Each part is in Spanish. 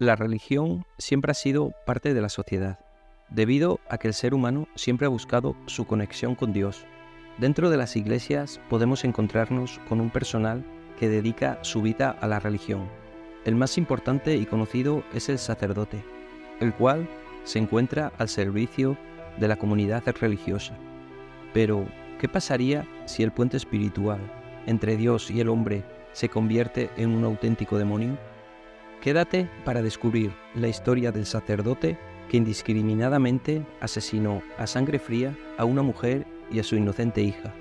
La religión siempre ha sido parte de la sociedad, debido a que el ser humano siempre ha buscado su conexión con Dios. Dentro de las iglesias podemos encontrarnos con un personal que dedica su vida a la religión. El más importante y conocido es el sacerdote, el cual se encuentra al servicio de la comunidad religiosa. Pero, ¿qué pasaría si el puente espiritual entre Dios y el hombre se convierte en un auténtico demonio? Quédate para descubrir la historia del sacerdote que indiscriminadamente asesinó a sangre fría a una mujer y a su inocente hija.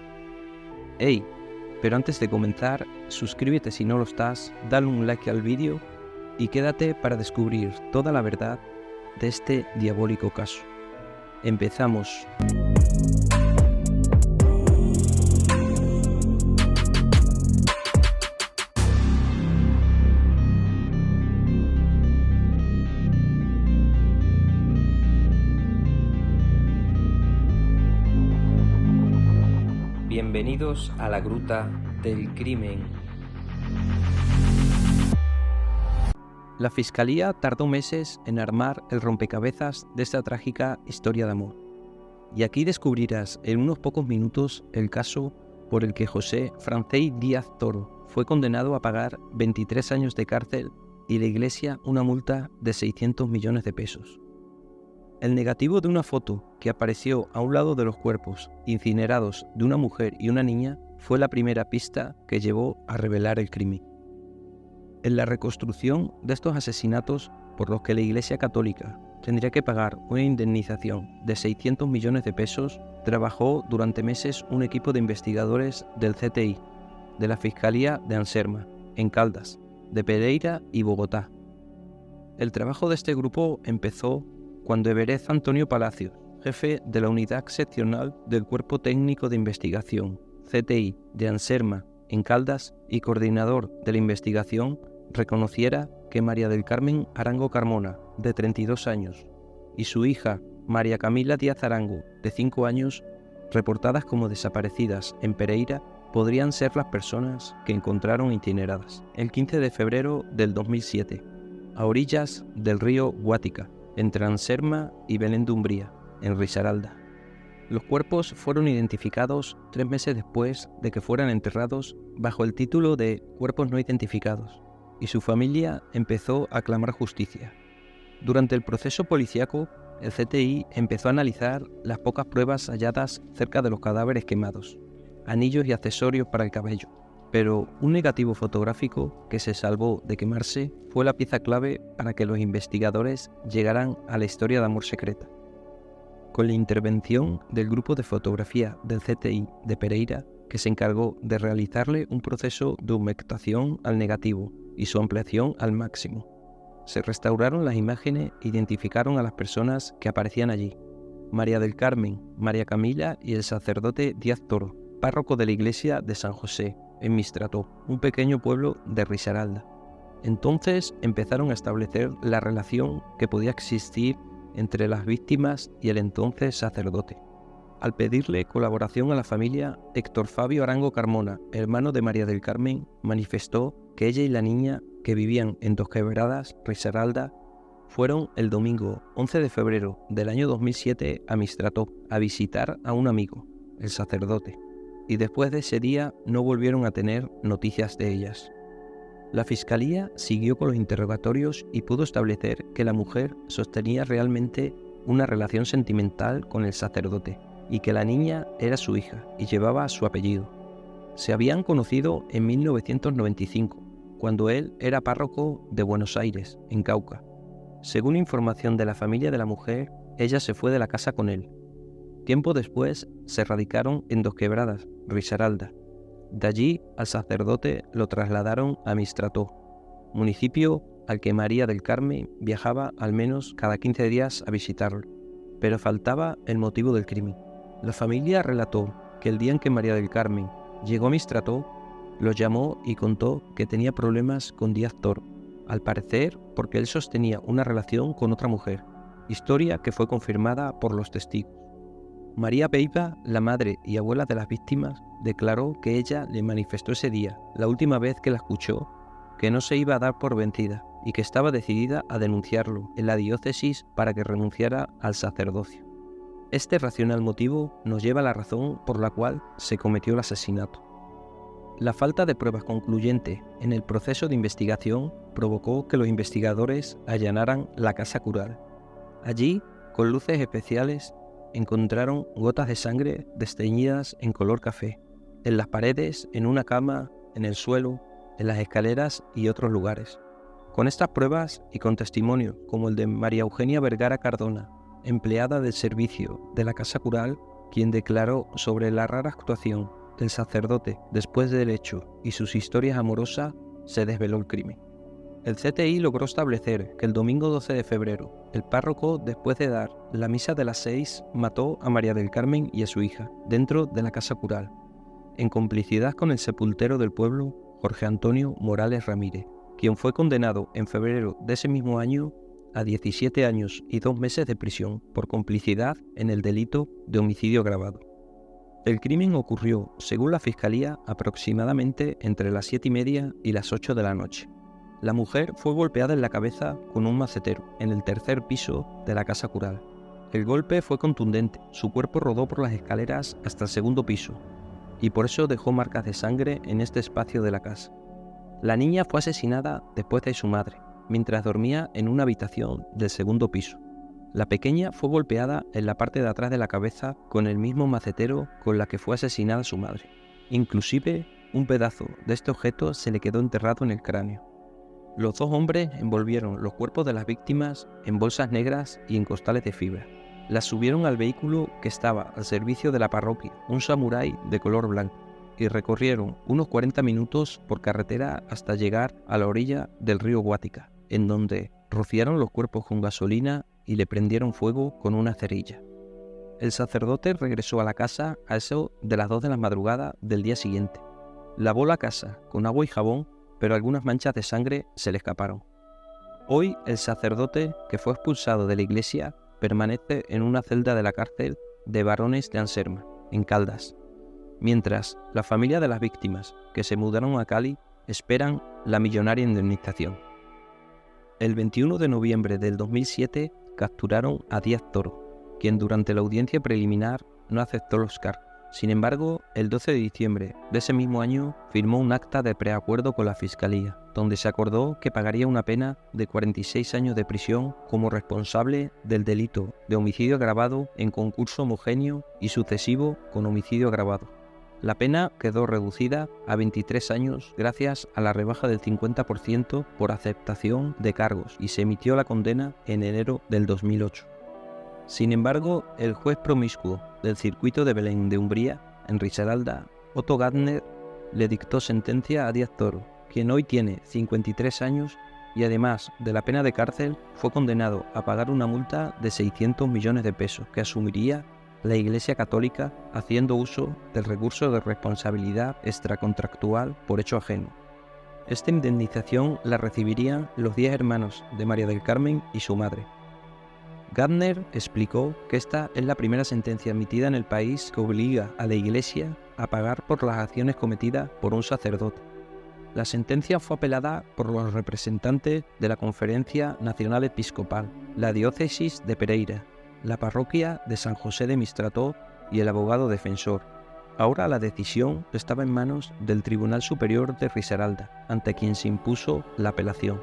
¡Hey! Pero antes de comenzar, suscríbete si no lo estás, dale un like al vídeo y quédate para descubrir toda la verdad de este diabólico caso. ¡Empezamos! Bienvenidos a la Gruta del Crimen. La Fiscalía tardó meses en armar el rompecabezas de esta trágica historia de amor. Y aquí descubrirás en unos pocos minutos el caso por el que José Francey Díaz Toro fue condenado a pagar 23 años de cárcel y la Iglesia una multa de 600 millones de pesos. El negativo de una foto que apareció a un lado de los cuerpos incinerados de una mujer y una niña fue la primera pista que llevó a revelar el crimen. En la reconstrucción de estos asesinatos, por los que la Iglesia Católica tendría que pagar una indemnización de 600 millones de pesos, trabajó durante meses un equipo de investigadores del CTI, de la Fiscalía de Anserma, en Caldas, de Pereira y Bogotá. El trabajo de este grupo empezó cuando Everest Antonio Palacios, jefe de la Unidad Seccional del Cuerpo Técnico de Investigación, CTI, de Anserma, en Caldas, y coordinador de la investigación, reconociera que María del Carmen Arango Carmona, de 32 años, y su hija, María Camila Díaz Arango, de 5 años, reportadas como desaparecidas en Pereira, podrían ser las personas que encontraron incineradas el 15 de febrero del 2007, a orillas del río Guática, entre Anserma y Belén de Umbría, en Risaralda. Los cuerpos fueron identificados 3 meses después de que fueran enterrados bajo el título de Cuerpos no identificados, y su familia empezó a clamar justicia. Durante el proceso policíaco, el CTI empezó a analizar las pocas pruebas halladas cerca de los cadáveres quemados, anillos y accesorios para el cabello. Pero un negativo fotográfico que se salvó de quemarse fue la pieza clave para que los investigadores llegaran a la historia de amor secreta. Con la intervención del grupo de fotografía del CTI de Pereira, que se encargó de realizarle un proceso de humectación al negativo y su ampliación al máximo, se restauraron las imágenes e identificaron a las personas que aparecían allí: María del Carmen, María Camila y el sacerdote Díaz Toro, párroco de la iglesia de San José, en Mistrató, un pequeño pueblo de Risaralda. Entonces empezaron a establecer la relación que podía existir entre las víctimas y el entonces sacerdote. Al pedirle colaboración a la familia, Héctor Fabio Arango Carmona, hermano de María del Carmen, manifestó que ella y la niña, que vivían en Dos Quebradas, Risaralda, fueron el domingo 11 de febrero del año 2007 a Mistrató a visitar a un amigo, el sacerdote, y después de ese día no volvieron a tener noticias de ellas. La Fiscalía siguió con los interrogatorios y pudo establecer que la mujer sostenía realmente una relación sentimental con el sacerdote y que la niña era su hija y llevaba su apellido. Se habían conocido en 1995, cuando él era párroco de Buenos Aires, en Cauca. Según información de la familia de la mujer, ella se fue de la casa con él. Tiempo después se radicaron en Dos Quebradas, Risaralda. De allí al sacerdote lo trasladaron a Mistrató, municipio al que María del Carmen viajaba al menos cada 15 días a visitarlo, pero faltaba el motivo del crimen. La familia relató que el día en que María del Carmen llegó a Mistrató, lo llamó y contó que tenía problemas con Díaz Toro, al parecer porque él sostenía una relación con otra mujer, historia que fue confirmada por los testigos. María Peiva, la madre y abuela de las víctimas, declaró que ella le manifestó ese día, la última vez que la escuchó, que no se iba a dar por vencida y que estaba decidida a denunciarlo en la diócesis para que renunciara al sacerdocio. Este racional motivo nos lleva a la razón por la cual se cometió el asesinato. La falta de pruebas concluyentes en el proceso de investigación provocó que los investigadores allanaran la casa cural. Allí, con luces especiales, encontraron gotas de sangre desteñidas en color café, en las paredes, en una cama, en el suelo, en las escaleras y otros lugares. Con estas pruebas y con testimonios como el de María Eugenia Vergara Cardona, empleada del servicio de la casa cural, quien declaró sobre la rara actuación del sacerdote después del hecho y sus historias amorosas, se desveló el crimen. El CTI logró establecer que el domingo 12 de febrero, el párroco, después de dar la misa de las 6, mató a María del Carmen y a su hija, dentro de la casa cural, en complicidad con el sepultero del pueblo, Jorge Antonio Morales Ramírez, quien fue condenado en febrero de ese mismo año a 17 años y 2 meses de prisión por complicidad en el delito de homicidio agravado. El crimen ocurrió, según la Fiscalía, aproximadamente entre las 7:30 y las 8 de la noche. La mujer fue golpeada en la cabeza con un macetero en el tercer piso de la casa cural. El golpe fue contundente, su cuerpo rodó por las escaleras hasta el segundo piso, y por eso dejó marcas de sangre en este espacio de la casa. La niña fue asesinada después de su madre, mientras dormía en una habitación del segundo piso. La pequeña fue golpeada en la parte de atrás de la cabeza con el mismo macetero con la que fue asesinada su madre. Inclusive, un pedazo de este objeto se le quedó enterrado en el cráneo. Los dos hombres envolvieron los cuerpos de las víctimas en bolsas negras y en costales de fibra. Las subieron al vehículo que estaba al servicio de la parroquia, un samurái de color blanco, y recorrieron unos 40 minutos por carretera hasta llegar a la orilla del río Guática, en donde rociaron los cuerpos con gasolina y le prendieron fuego con una cerilla. El sacerdote regresó a la casa a eso de las 2 de la madrugada del día siguiente. Lavó la casa con agua y jabón, pero algunas manchas de sangre se le escaparon. Hoy el sacerdote, que fue expulsado de la iglesia, permanece en una celda de la cárcel de varones de Anserma, en Caldas, mientras la familia de las víctimas, que se mudaron a Cali, esperan la millonaria indemnización. El 21 de noviembre del 2007 capturaron a Díaz Toro, quien durante la audiencia preliminar no aceptó los cargos. Sin embargo, el 12 de diciembre de ese mismo año firmó un acta de preacuerdo con la Fiscalía, donde se acordó que pagaría una pena de 46 años de prisión como responsable del delito de homicidio agravado en concurso homogéneo y sucesivo con homicidio agravado. La pena quedó reducida a 23 años gracias a la rebaja del 50% por aceptación de cargos y se emitió la condena en enero del 2008. Sin embargo, el juez promiscuo del circuito de Belén de Umbría, en Risaralda, Otto Gardner, le dictó sentencia a Díaz Toro, quien hoy tiene 53 años y además de la pena de cárcel fue condenado a pagar una multa de 600 millones de pesos que asumiría la Iglesia Católica haciendo uso del recurso de responsabilidad extracontractual por hecho ajeno. Esta indemnización la recibirían los 10 hermanos de María del Carmen y su madre. Gardner explicó que esta es la primera sentencia emitida en el país que obliga a la Iglesia a pagar por las acciones cometidas por un sacerdote. La sentencia fue apelada por los representantes de la Conferencia Nacional Episcopal, la Diócesis de Pereira, la Parroquia de San José de Mistrató y el abogado defensor. Ahora la decisión estaba en manos del Tribunal Superior de Risaralda, ante quien se impuso la apelación.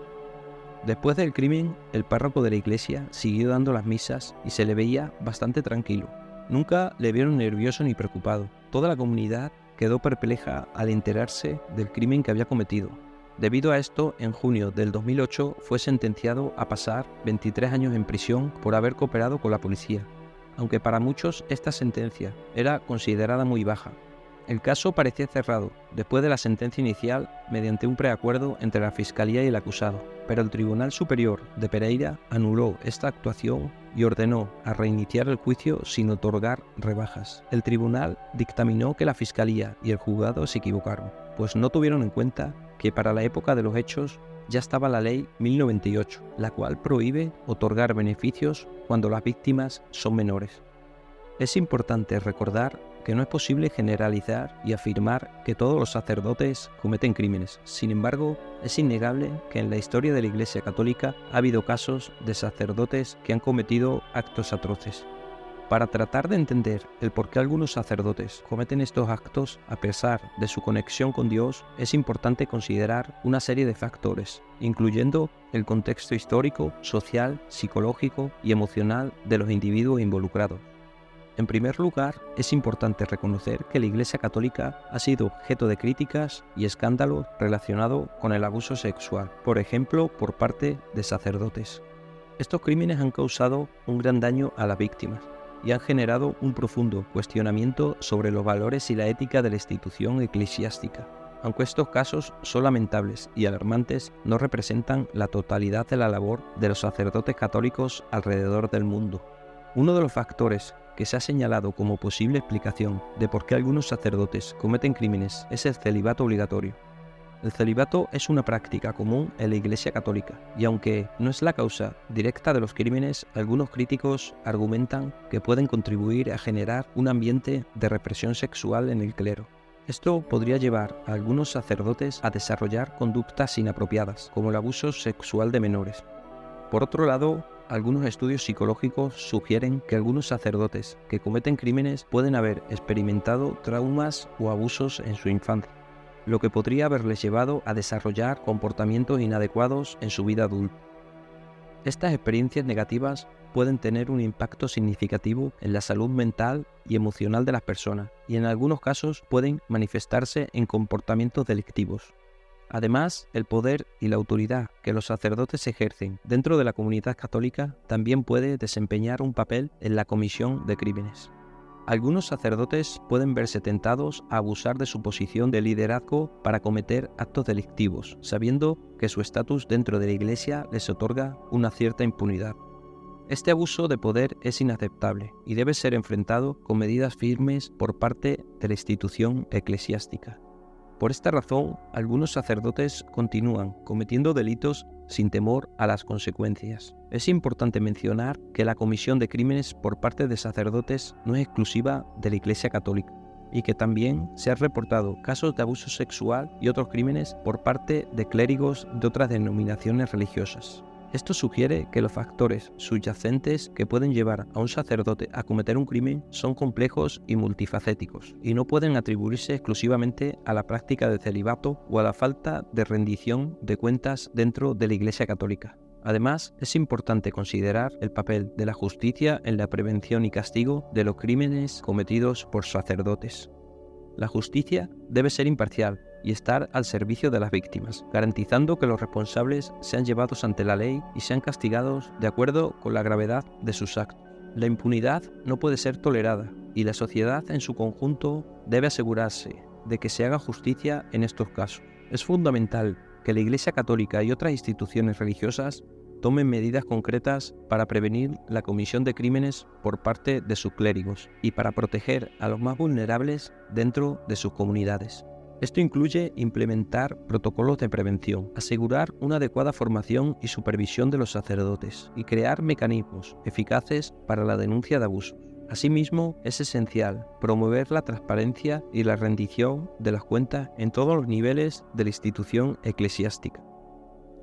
Después del crimen, el párroco de la iglesia siguió dando las misas y se le veía bastante tranquilo. Nunca le vieron nervioso ni preocupado. Toda la comunidad quedó perpleja al enterarse del crimen que había cometido. Debido a esto, en junio del 2008 fue sentenciado a pasar 23 años en prisión por haber cooperado con la policía, aunque para muchos esta sentencia era considerada muy baja. El caso parecía cerrado, después de la sentencia inicial, mediante un preacuerdo entre la Fiscalía y el acusado, pero el Tribunal Superior de Pereira anuló esta actuación y ordenó a reiniciar el juicio sin otorgar rebajas. El tribunal dictaminó que la Fiscalía y el juzgado se equivocaron, pues no tuvieron en cuenta que para la época de los hechos ya estaba la Ley 1098, la cual prohíbe otorgar beneficios cuando las víctimas son menores. Es importante recordar que no es posible generalizar y afirmar que todos los sacerdotes cometen crímenes. Sin embargo, es innegable que en la historia de la Iglesia Católica ha habido casos de sacerdotes que han cometido actos atroces. Para tratar de entender el por qué algunos sacerdotes cometen estos actos a pesar de su conexión con Dios, es importante considerar una serie de factores, incluyendo el contexto histórico, social, psicológico y emocional de los individuos involucrados. En primer lugar, es importante reconocer que la Iglesia Católica ha sido objeto de críticas y escándalos relacionados con el abuso sexual, por ejemplo, por parte de sacerdotes. Estos crímenes han causado un gran daño a las víctimas y han generado un profundo cuestionamiento sobre los valores y la ética de la institución eclesiástica. Aunque estos casos son lamentables y alarmantes, no representan la totalidad de la labor de los sacerdotes católicos alrededor del mundo. Uno de los factores que se ha señalado como posible explicación de por qué algunos sacerdotes cometen crímenes es el celibato obligatorio. El celibato es una práctica común en la Iglesia Católica y aunque no es la causa directa de los crímenes, algunos críticos argumentan que pueden contribuir a generar un ambiente de represión sexual en el clero. Esto podría llevar a algunos sacerdotes a desarrollar conductas inapropiadas, como el abuso sexual de menores. Por otro lado, algunos estudios psicológicos sugieren que algunos sacerdotes que cometen crímenes pueden haber experimentado traumas o abusos en su infancia, lo que podría haberles llevado a desarrollar comportamientos inadecuados en su vida adulta. Estas experiencias negativas pueden tener un impacto significativo en la salud mental y emocional de las personas y en algunos casos pueden manifestarse en comportamientos delictivos. Además, el poder y la autoridad que los sacerdotes ejercen dentro de la comunidad católica también puede desempeñar un papel en la comisión de crímenes. Algunos sacerdotes pueden verse tentados a abusar de su posición de liderazgo para cometer actos delictivos, sabiendo que su estatus dentro de la Iglesia les otorga una cierta impunidad. Este abuso de poder es inaceptable y debe ser enfrentado con medidas firmes por parte de la institución eclesiástica. Por esta razón, algunos sacerdotes continúan cometiendo delitos sin temor a las consecuencias. Es importante mencionar que la comisión de crímenes por parte de sacerdotes no es exclusiva de la Iglesia Católica y que también se han reportado casos de abuso sexual y otros crímenes por parte de clérigos de otras denominaciones religiosas. Esto sugiere que los factores subyacentes que pueden llevar a un sacerdote a cometer un crimen son complejos y multifacéticos, y no pueden atribuirse exclusivamente a la práctica del celibato o a la falta de rendición de cuentas dentro de la Iglesia Católica. Además, es importante considerar el papel de la justicia en la prevención y castigo de los crímenes cometidos por sacerdotes. La justicia debe ser imparcial y estar al servicio de las víctimas, garantizando que los responsables sean llevados ante la ley y sean castigados de acuerdo con la gravedad de sus actos. La impunidad no puede ser tolerada y la sociedad en su conjunto debe asegurarse de que se haga justicia en estos casos. Es fundamental que la Iglesia Católica y otras instituciones religiosas tomen medidas concretas para prevenir la comisión de crímenes por parte de sus clérigos y para proteger a los más vulnerables dentro de sus comunidades. Esto incluye implementar protocolos de prevención, asegurar una adecuada formación y supervisión de los sacerdotes y crear mecanismos eficaces para la denuncia de abusos. Asimismo, es esencial promover la transparencia y la rendición de las cuentas en todos los niveles de la institución eclesiástica.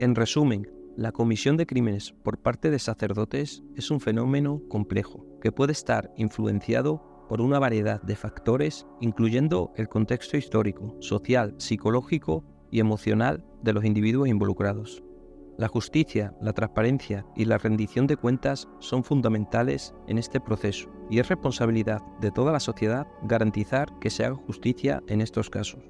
En resumen, la comisión de crímenes por parte de sacerdotes es un fenómeno complejo que puede estar influenciado por una variedad de factores, incluyendo el contexto histórico, social, psicológico y emocional de los individuos involucrados. La justicia, la transparencia y la rendición de cuentas son fundamentales en este proceso y es responsabilidad de toda la sociedad garantizar que se haga justicia en estos casos.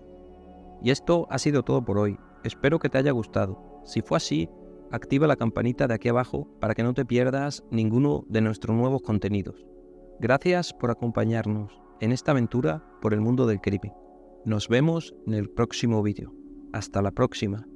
Y esto ha sido todo por hoy. Espero que te haya gustado. Si fue así, activa la campanita de aquí abajo para que no te pierdas ninguno de nuestros nuevos contenidos. Gracias por acompañarnos en esta aventura por el mundo del crimen. Nos vemos en el próximo vídeo. Hasta la próxima.